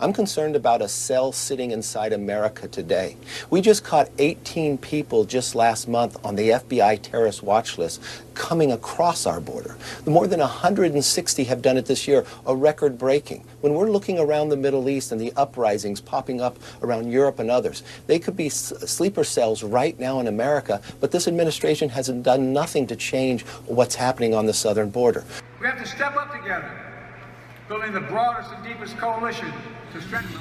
I'm concerned about a cell sitting inside America today. We just caught 18 people just last month on the FBI terrorist watch list coming across our border. More than 160 have done it this year, a record breaking. When we're looking around the Middle East and the uprisings popping up around Europe and others, they could be sleeper cells right now in America, but this administration has done nothing to change what's happening on the southern border. We have to step up together, building the broadest and deepest coalition to strengthen.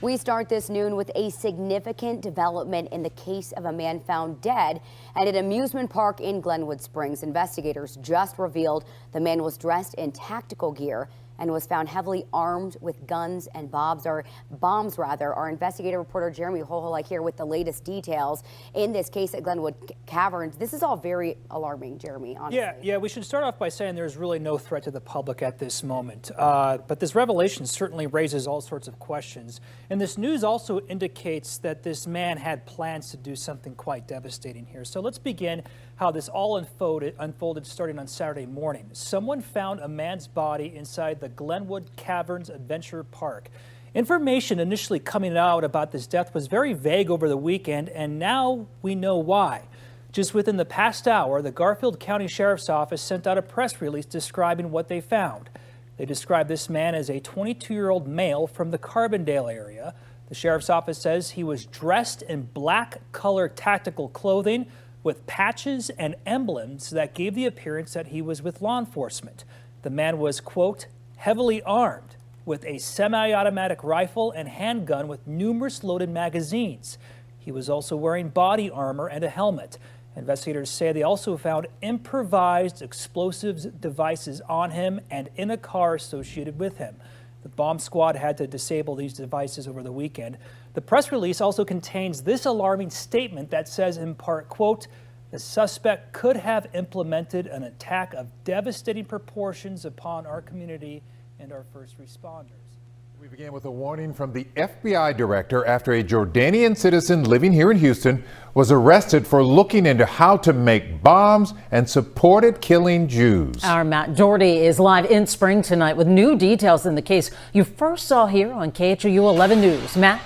We start this noon with a significant development in the case of a man found dead at an amusement park in Glenwood Springs. Investigators just revealed the man was dressed in tactical gear and was found heavily armed with guns and bombs. Our investigative reporter Jeremy Hoholike here with the latest details in this case at Glenwood Caverns. This is all very alarming, Jeremy, honestly. Yeah, we should start off by saying there's really no threat to the public at this moment. But this revelation certainly raises all sorts of questions. And this news also indicates that this man had plans to do something quite devastating here. So let's begin how this all unfolded starting on Saturday morning. Someone found a man's body inside the Glenwood Caverns Adventure Park. Information initially coming out about this death was very vague over the weekend, and now we know why. Just within the past hour, the Garfield County Sheriff's Office sent out a press release describing what they found. They described this man as a 22-year-old male from the Carbondale area. The Sheriff's Office says he was dressed in black-colored tactical clothing with patches and emblems that gave the appearance that he was with law enforcement. The man was, quote, heavily armed with a semi-automatic rifle and handgun with numerous loaded magazines. He was also wearing body armor and a helmet. Investigators say they also found improvised explosives devices on him and in a car associated with him. The bomb squad had to disable these devices over the weekend. The press release also contains this alarming statement that says in part, quote, the suspect could have implemented an attack of devastating proportions upon our community and our first responders. We began with a warning from the FBI director after a Jordanian citizen living here in Houston was arrested for looking into how to make bombs and supported killing Jews. Our Matt Doherty is live in Spring tonight with new details in the case you first saw here on KHOU 11 News. Matt?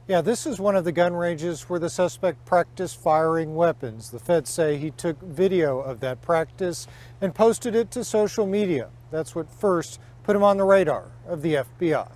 Yeah, this is one of the gun ranges where the suspect practiced firing weapons. The feds say he took video of that practice and posted it to social media. That's what first put him on the radar of the FBI.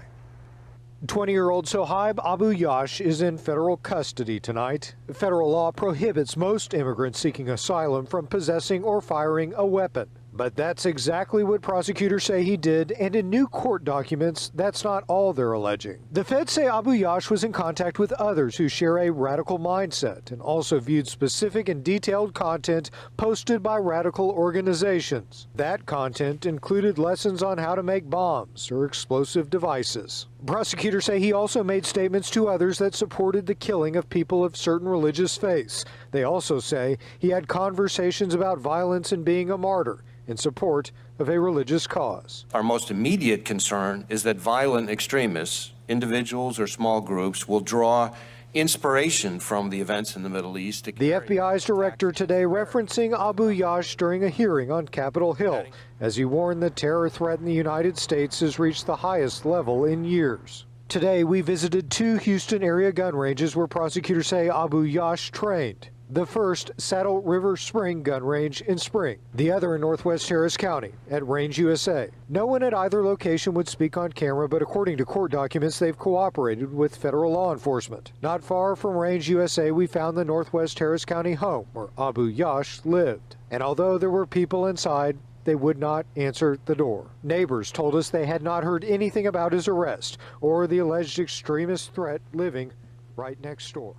20-year-old Sohaib Abu Yash is in federal custody tonight. Federal law prohibits most immigrants seeking asylum from possessing or firing a weapon. But that's exactly what prosecutors say he did, and in new court documents, that's not all they're alleging. The feds say Abu Yash was in contact with others who share a radical mindset and also viewed specific and detailed content posted by radical organizations. That content included lessons on how to make bombs or explosive devices. Prosecutors say he also made statements to others that supported the killing of people of certain religious faiths. They also say he had conversations about violence and being a martyr in support of a religious cause. Our most immediate concern is that violent extremists, individuals or small groups, will draw inspiration from the events in the Middle East. The FBI's director today referencing Abu Yash during a hearing on Capitol Hill as he warned the terror threat in the United States has reached the highest level in years. Today we visited two Houston area gun ranges where prosecutors say Abu Yash trained. The first, Saddle River Spring gun range in Spring. The other in Northwest Harris County at Range USA. No one at either location would speak on camera, but according to court documents, they've cooperated with federal law enforcement. Not far from Range USA, we found the Northwest Harris County home where Abu Yash lived. And although there were people inside, they would not answer the door. Neighbors told us they had not heard anything about his arrest or the alleged extremist threat living right next door.